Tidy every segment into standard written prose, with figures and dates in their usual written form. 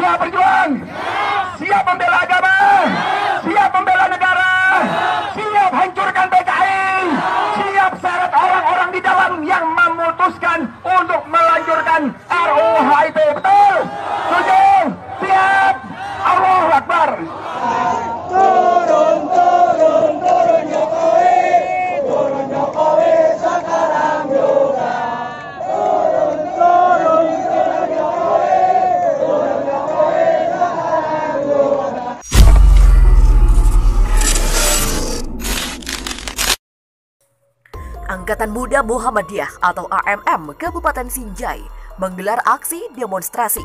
Siap berjuang, siap membela agama, siap membela negara, siap hancurkan PKI, siap seret orang-orang di dalam yang memutuskan untuk melanjutkan RUU HIP. Betul? Setuju? Siap? Allahu Akbar. Turun Jokowi sekarang juga. Turun Jokowi sekarang juga. Angkatan Muda Muhammadiyah atau AMM Kabupaten Sinjai menggelar aksi demonstrasi.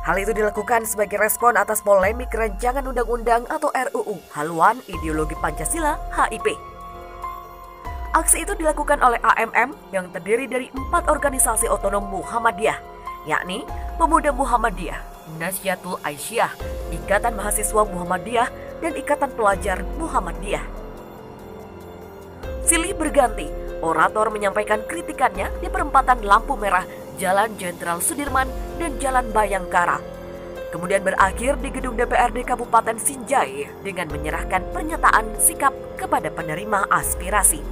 Hal itu dilakukan sebagai respon atas polemik rancangan undang-undang atau RUU haluan ideologi Pancasila HIP. Aksi itu dilakukan oleh AMM yang terdiri dari 4 organisasi otonom Muhammadiyah, yakni Pemuda Muhammadiyah, Nahdlatul Aisyah, Ikatan Mahasiswa Muhammadiyah, dan Ikatan Pelajar Muhammadiyah. Silih berganti, orator menyampaikan kritikannya di perempatan lampu merah Jalan Jenderal Sudirman dan Jalan Bayangkara. Kemudian berakhir di gedung DPRD Kabupaten Sinjai dengan menyerahkan pernyataan sikap kepada penerima aspirasi.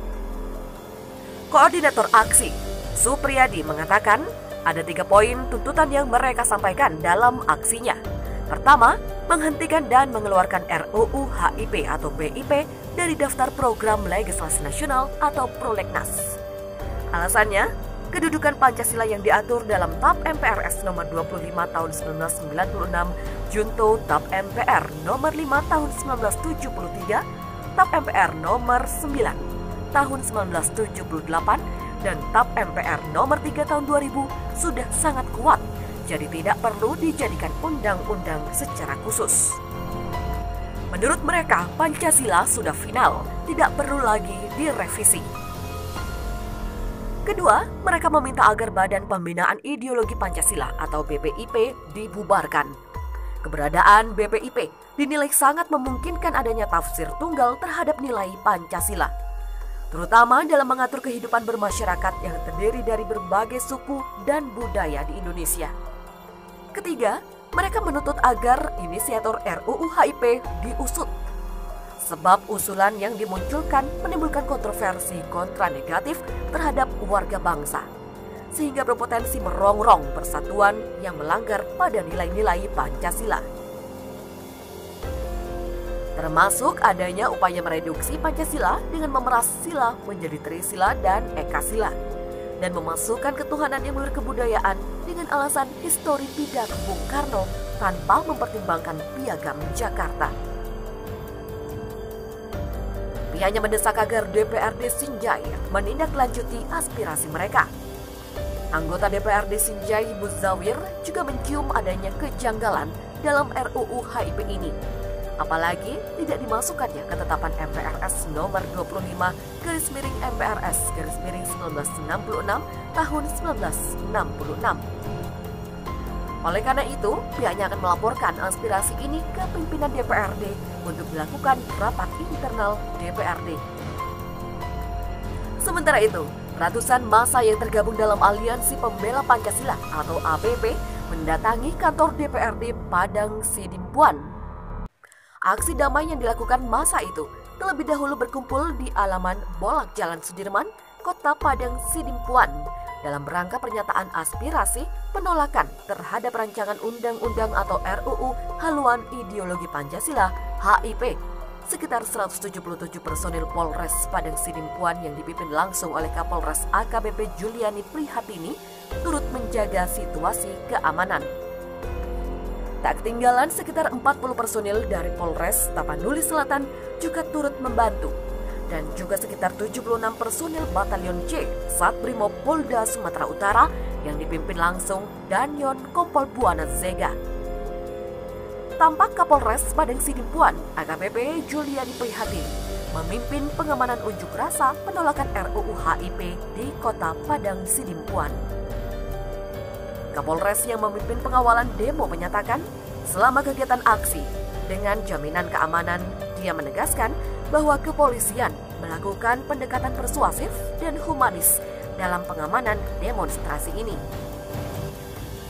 Koordinator aksi, Supriyadi, mengatakan ada 3 poin tuntutan yang mereka sampaikan dalam aksinya. Pertama, menghentikan dan mengeluarkan RUU HIP atau BIP dari daftar program legislasi nasional atau prolegnas. Alasannya, kedudukan Pancasila yang diatur dalam TAP MPRS nomor 25 tahun 1996, Junto TAP MPR nomor 5 tahun 1973, TAP MPR nomor 9 tahun 1978, dan TAP MPR nomor 3 tahun 2000 sudah sangat kuat, jadi tidak perlu dijadikan undang-undang secara khusus. Menurut mereka, Pancasila sudah final, tidak perlu lagi direvisi. Kedua, mereka meminta agar Badan Pembinaan Ideologi Pancasila atau BPIP dibubarkan. Keberadaan BPIP dinilai sangat memungkinkan adanya tafsir tunggal terhadap nilai Pancasila, terutama dalam mengatur kehidupan bermasyarakat yang terdiri dari berbagai suku dan budaya di Indonesia. Ketiga, mereka menuntut agar inisiator RUU HIP diusut, sebab usulan yang dimunculkan menimbulkan kontroversi kontra negatif terhadap warga bangsa, sehingga berpotensi merongrong persatuan yang melanggar pada nilai-nilai Pancasila. Termasuk adanya upaya mereduksi Pancasila dengan memeras sila menjadi Trisila dan Ekasila, dan memasukkan ketuhanan yang berkebudayaan dengan alasan histori pidato Bung Karno tanpa mempertimbangkan Piagam Jakarta. Pihaknya mendesak agar DPRD Sinjai menindaklanjuti aspirasi mereka. Anggota DPRD Sinjai Muzawir juga mencium adanya kejanggalan dalam RUU HIP ini, apalagi tidak dimasukkannya ketetapan MPRS nomor 25 /MPRS /1966 tahun 1966. Oleh karena itu, pihaknya akan melaporkan aspirasi ini ke pimpinan DPRD untuk dilakukan rapat internal DPRD. Sementara itu, ratusan massa yang tergabung dalam Aliansi Pembela Pancasila atau APP mendatangi kantor DPRD Padang Sidimpuan. Aksi damai yang dilakukan massa itu terlebih dahulu berkumpul di alaman Bolak Jalan Sudirman, Kota Padang Sidimpuan, dalam rangka pernyataan aspirasi penolakan terhadap rancangan undang-undang atau RUU haluan ideologi Pancasila HIP. Sekitar 177 personil Polres Padang Sidimpuan yang dipimpin langsung oleh Kapolres AKBP Juliani Prihatini turut menjaga situasi keamanan. Tak ketinggalan sekitar 40 personil dari Polres Tapanuli Selatan juga turut membantu, dan juga sekitar 76 personil Batalion C Satbrimob Polda Sumatera Utara yang dipimpin langsung Danyon Kompol Buana Zega. Tampak Kapolres Padang Sidimpuan AKBP Juliani Prihatini memimpin pengamanan unjuk rasa penolakan RUU HIP di Kota Padang Sidimpuan. Kapolres yang memimpin pengawalan demo menyatakan, selama kegiatan aksi, dengan jaminan keamanan, dia menegaskan bahwa kepolisian melakukan pendekatan persuasif dan humanis dalam pengamanan demonstrasi ini.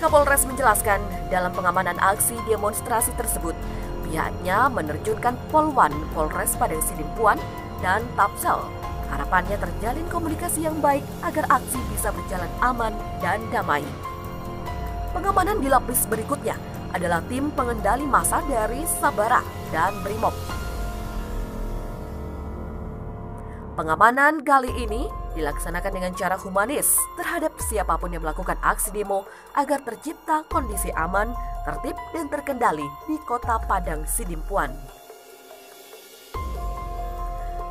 Kapolres menjelaskan dalam pengamanan aksi demonstrasi tersebut, pihaknya menerjunkan Polwan Polres Padang Sidimpuan dan Tapsel. Harapannya terjalin komunikasi yang baik agar aksi bisa berjalan aman dan damai. Pengamanan di lapis berikutnya adalah tim pengendali massa dari Sabara dan Brimob. Pengamanan kali ini dilaksanakan dengan cara humanis terhadap siapapun yang melakukan aksi demo agar tercipta kondisi aman, tertib, dan terkendali di Kota Padang Sidimpuan.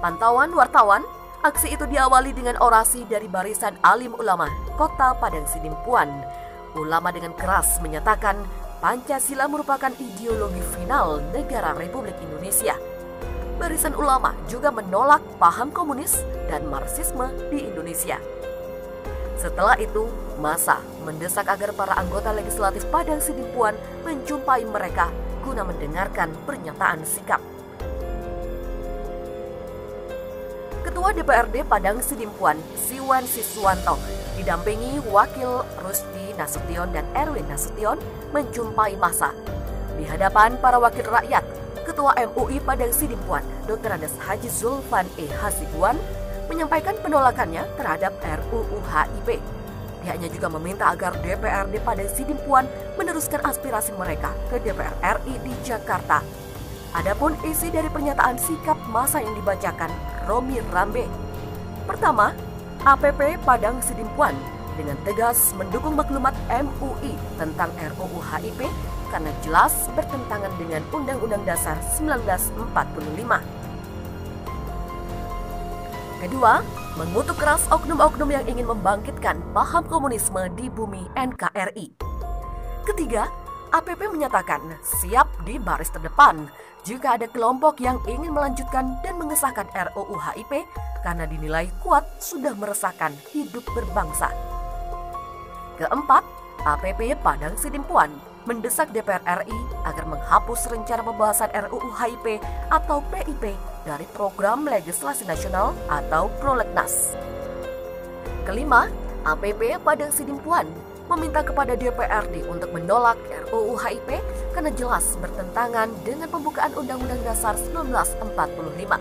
Pantauan wartawan, aksi itu diawali dengan orasi dari barisan alim ulama Kota Padang Sidimpuan. Ulama dengan keras menyatakan Pancasila merupakan ideologi final negara Republik Indonesia. Barisan ulama juga menolak paham komunis dan Marxisme di Indonesia. Setelah itu, massa mendesak agar para anggota legislatif Padang Sidimpuan menjumpai mereka guna mendengarkan pernyataan sikap. Ketua DPRD Padang Sidimpuan, Siwan Siswanto, didampingi Wakil Rusdi Nasution dan Erwin Nasution menjumpai massa. Di hadapan para wakil rakyat, Ketua MUI Padang Sidimpuan, Dr. Andes Haji Zulfan E. Hasibuan, menyampaikan penolakannya terhadap RUU HIP. Pihaknya juga meminta agar DPRD Padang Sidimpuan meneruskan aspirasi mereka ke DPR RI di Jakarta. Adapun isi dari pernyataan sikap massa yang dibacakan Romi Rambe. Pertama, APP Padang Sidimpuan dengan tegas mendukung maklumat MUI tentang RUU HIP karena jelas bertentangan dengan Undang-Undang Dasar 1945. Kedua, mengutuk keras oknum-oknum yang ingin membangkitkan paham komunisme di bumi NKRI. Ketiga, APP menyatakan siap di baris terdepan jika ada kelompok yang ingin melanjutkan dan mengesahkan RUU HIP karena dinilai kuat sudah meresahkan hidup berbangsa. Keempat, APP Padang Sidimpuan mendesak DPR RI agar menghapus rencana pembahasan RUU HIP atau PIP dari Program Legislasi Nasional atau Prolegnas. Kelima, APP Padang Sidimpuan meminta kepada DPRD untuk menolak RUU HIP karena jelas bertentangan dengan pembukaan Undang-Undang Dasar 1945.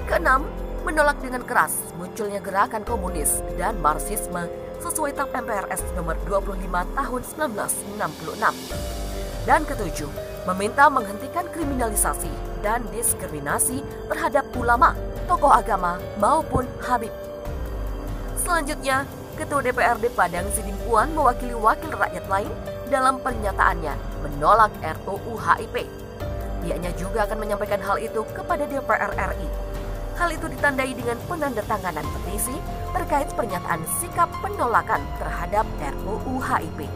Keenam, menolak dengan keras munculnya gerakan komunis dan Marxisme sesuai TAP MPRS nomor 25 tahun 1966. Dan ketujuh, meminta menghentikan kriminalisasi dan diskriminasi terhadap ulama, tokoh agama maupun Habib. Selanjutnya, Ketua DPRD Padang Sidimpuan mewakili wakil rakyat lain dalam pernyataannya menolak RUU HIP. Pihaknya juga akan menyampaikan hal itu kepada DPR RI. Hal itu ditandai dengan penandatanganan petisi terkait pernyataan sikap penolakan terhadap RUU HIP.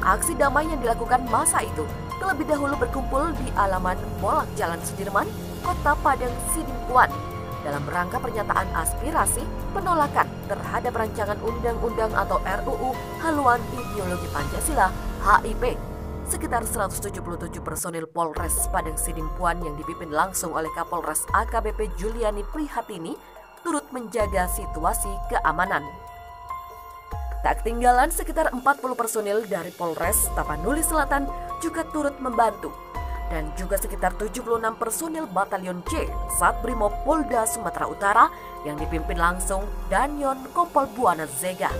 Aksi damai yang dilakukan massa itu terlebih dahulu berkumpul di alaman Bolak Jalan Sudirman, Kota Padang Sidimpuan, dalam rangka pernyataan aspirasi penolakan terhadap rancangan undang-undang atau RUU haluan ideologi Pancasila HIP. Sekitar 177 personil Polres Padang Sidimpuan yang dipimpin langsung oleh Kapolres AKBP Juliani Prihatini turut menjaga situasi keamanan. Tak ketinggalan sekitar 40 personil dari Polres Tapanuli Selatan juga turut membantu. Dan juga sekitar 76 personil Batalion C Satbrimob Polda Sumatera Utara yang dipimpin langsung Danyon Kompol Buana Zega.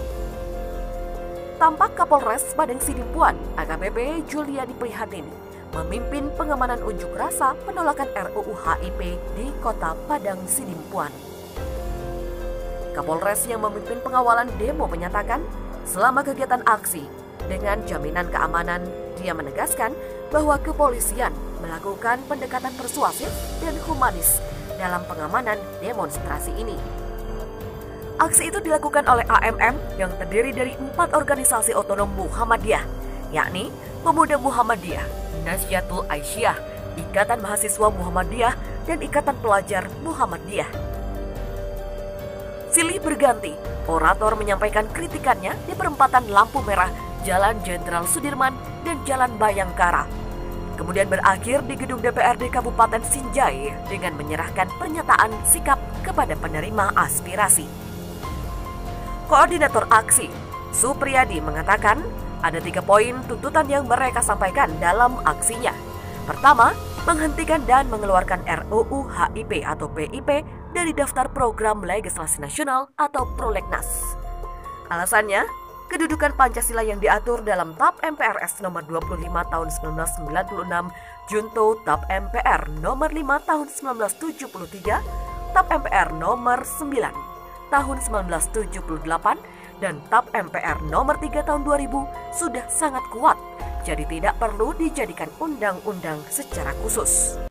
Tampak Kapolres Padang Sidimpuan AKBP Juliani Prihatini memimpin pengamanan unjuk rasa penolakan RUU HIP di Kota Padang Sidimpuan. Kapolres yang memimpin pengawalan demo menyatakan selama kegiatan aksi dengan jaminan keamanan, dia menegaskan bahwa kepolisian melakukan pendekatan persuasif dan humanis dalam pengamanan demonstrasi ini. Aksi itu dilakukan oleh AMM yang terdiri dari 4 organisasi otonom Muhammadiyah, yakni Pemuda Muhammadiyah, Nasyatul Aisyah, Ikatan Mahasiswa Muhammadiyah, dan Ikatan Pelajar Muhammadiyah. Silih berganti, orator menyampaikan kritikannya di perempatan lampu merah Jalan Jenderal Sudirman dan Jalan Bayangkara. Kemudian berakhir di gedung DPRD Kabupaten Sinjai dengan menyerahkan pernyataan sikap kepada penerima aspirasi. Koordinator aksi, Supriyadi, mengatakan Ada 3 poin tuntutan yang mereka sampaikan dalam aksinya. Pertama, menghentikan dan mengeluarkan RUU HIP atau PIP dari daftar program legislasi nasional atau prolegnas. Alasannya, kedudukan Pancasila yang diatur dalam TAP MPRS nomor 25 tahun 1996, Junto TAP MPR nomor 5 tahun 1973, TAP MPR nomor 9 tahun 1978, dan TAP MPR nomor 3 tahun 2000 sudah sangat kuat, jadi tidak perlu dijadikan undang-undang secara khusus.